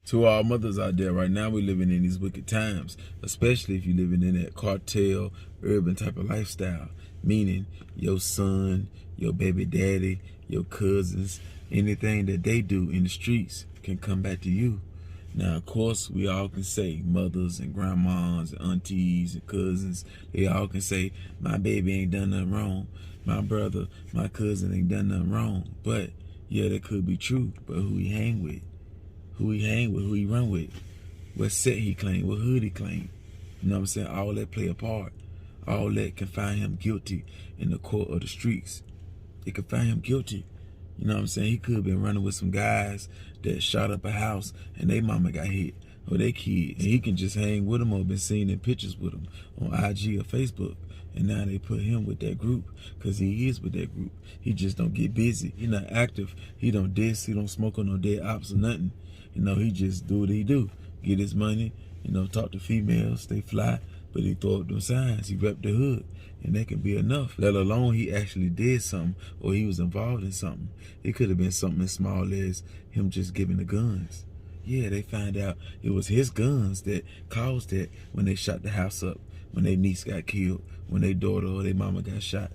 To all mothers out there, right now we're living in these wicked times, especially if you're living in that cartel, urban type of lifestyle, meaning your son, your baby daddy, your cousins, anything that they do in the streets can come back to you. Now, of course, we all can say, mothers and grandmas and aunties and cousins, they all can say, my baby ain't done nothing wrong. My brother, my cousin ain't done nothing wrong. But, yeah, that could be true, but who he hang with? Who he run with, what set he claim, what hood he claim. You know what I'm saying? All that play a part. All that can find him guilty in the court of the streets. It can find him guilty. You know what I'm saying? He could have been running with some guys that shot up a house and they mama got hit, or they kids. And he can just hang with them or been seen in pictures with them on IG or Facebook. And now they put him with that group because he is with that group. He just don't get busy. He not active. He don't diss. He don't smoke on no dead ops or nothing. You know, he just do what he do. Get his money, you know, talk to females, stay fly, but he throw up them signs. He rep the hood, and that can be enough. Let alone he actually did something or he was involved in something. It could have been something as small as him just giving the guns. Yeah, they find out it was his guns that caused that when they shot the house up, when their niece got killed, when their daughter or their mama got shot.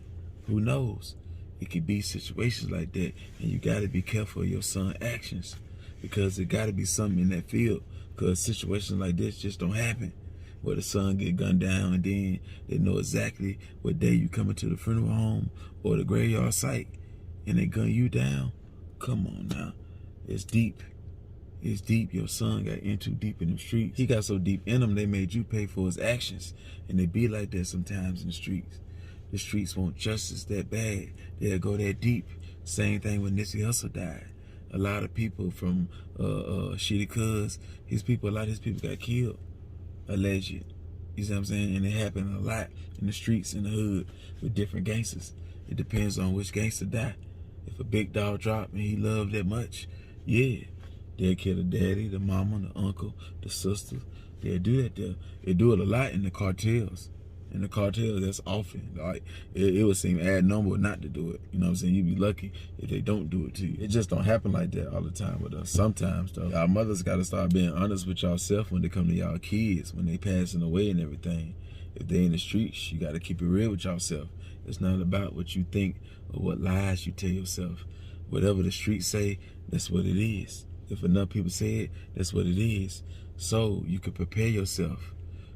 Who knows? It could be situations like that, and you got to be careful of your son's actions, because it got to be something in that field, because situations like this just don't happen where the son get gunned down and then they know exactly what day you coming to the funeral home or the graveyard site and they gun you down. Come on now. It's deep. It's deep. Your son got in too deep in the streets. He got so deep in them they made you pay for his actions, and they be like that sometimes in the streets. The streets want justice that bad. They'll go that deep. Same thing when Nipsey Hussle died. A lot of people from Shitty Cuz, a lot of his people got killed, alleged. You see what I'm saying? And it happened a lot in the streets, in the hood, with different gangsters. It depends on which gangster die. If a big dog drop and he loved that much, yeah, they'll kill the daddy, the mama, the uncle, the sister. They'll do that there. They do it a lot in the cartels. In the cartels, that's often. Like, it would seem abnormal not to do it. You know what I'm saying? You'd be lucky if they don't do it to you. It just don't happen like that all the time with us. Sometimes, though. Y'all mothers got to start being honest with yourself when they come to y'all kids, when they passing away and everything. If they in the streets, you got to keep it real with yourself. It's not about what you think or what lies you tell yourself. Whatever the streets say, that's what it is. If enough people say it, that's what it is. So you can prepare yourself.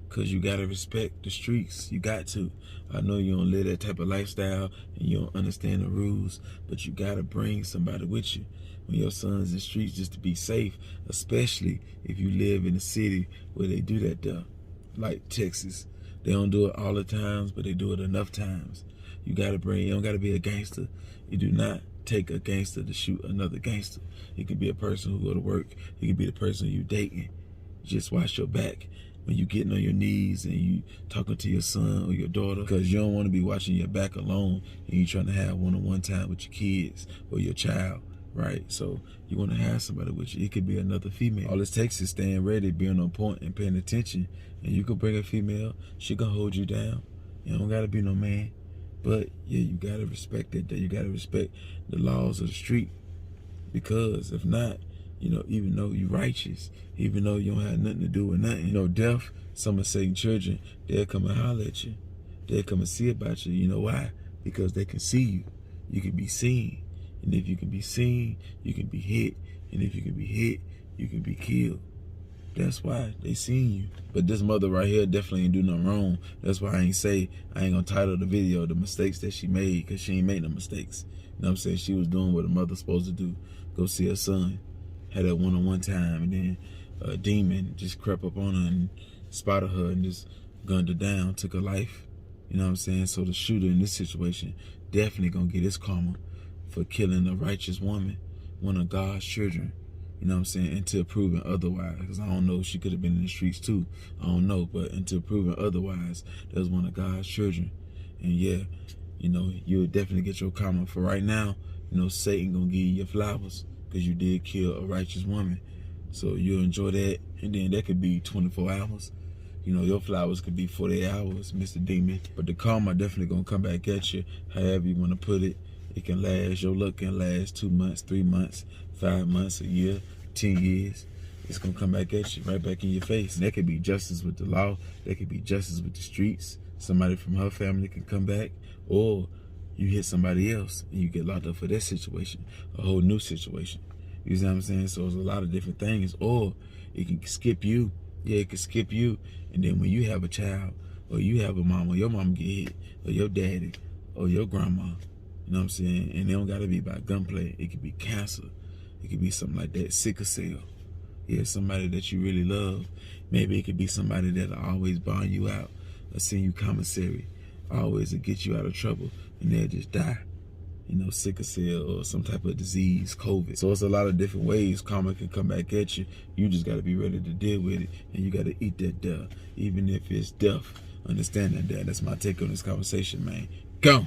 Because you got to respect the streets. You got to. I know you don't live that type of lifestyle and you don't understand the rules, but you got to bring somebody with you when your son's in the streets just to be safe, especially if you live in a city where they do that there, like Texas. They don't do it all the times, but they do it enough times. You don't got to be a gangster. You do not take a gangster to shoot another gangster. It could be a person who go to work. It could be the person you dating. Just watch your back when you getting on your knees and you talking to your son or your daughter, because you don't want to be watching your back alone and you trying to have one-on-one time with your kids or your child, right? So you want to have somebody with you. It could be another female. All it takes is staying ready, being on point and paying attention, and you can bring a female. She can hold you down. You don't got to be no man. But yeah, you got to respect it. You got to respect the laws of the street, because if not, you know, even though you're righteous, even though you don't have nothing to do with nothing, you know, death, some of Satan's children, they'll come and holler at you. They'll come and see about you. You know why? Because they can see you. You can be seen. And if you can be seen, you can be hit. And if you can be hit, you can be killed. That's why they seen you. But this mother right here definitely ain't do nothing wrong. That's why I ain't gonna title the video the mistakes that she made, because she ain't made no mistakes. You know what I'm saying? She was doing what a mother's supposed to do. Go see her son. Had that one-on-one time, and then a demon just crept up on her and spotted her and just gunned her down, took her life. You know what I'm saying? So the shooter in this situation definitely gonna get his karma for killing a righteous woman, one of God's children. You know what I'm saying? Until proven otherwise, because I don't know, she could have been in the streets too. I don't know, but until proven otherwise, that was one of God's children. And yeah, you know, you'll definitely get your karma. For right now, you know, Satan gonna give you your flowers, because you did kill a righteous woman. So you'll enjoy that. And then that could be 24 hours. You know, your flowers could be 48 hours, Mr. Demon. But the karma definitely gonna come back at you, however you wanna put it. It can last, your luck can last 2 months, 3 months, 5 months, a year, 10 years. it's gonna come back at you, right back in your face. And that could be justice with the law, that could be justice with the streets. Somebody from her family can come back, or you hit somebody else and you get locked up for that situation, a whole new situation. You see what I'm saying? So it's a lot of different things. Or it can skip you. Yeah, it can skip you. And then when you have a child, or you have a mom, or your mom get hit, or your daddy, or your grandma, you know what I'm saying? And they don't gotta be by gunplay. It could be cancer. It could be something like that, sickle cell. Yeah, somebody that you really love. Maybe it could be somebody that'll always bond you out, or send you commissary, always to get you out of trouble, and they'll just die. You know, sickle cell or some type of disease, COVID. So it's a lot of different ways karma can come back at you. You just got to be ready to deal with it, and you got to eat that death, even if it's death. Understand that, Dad. That's my take on this conversation, man. Go.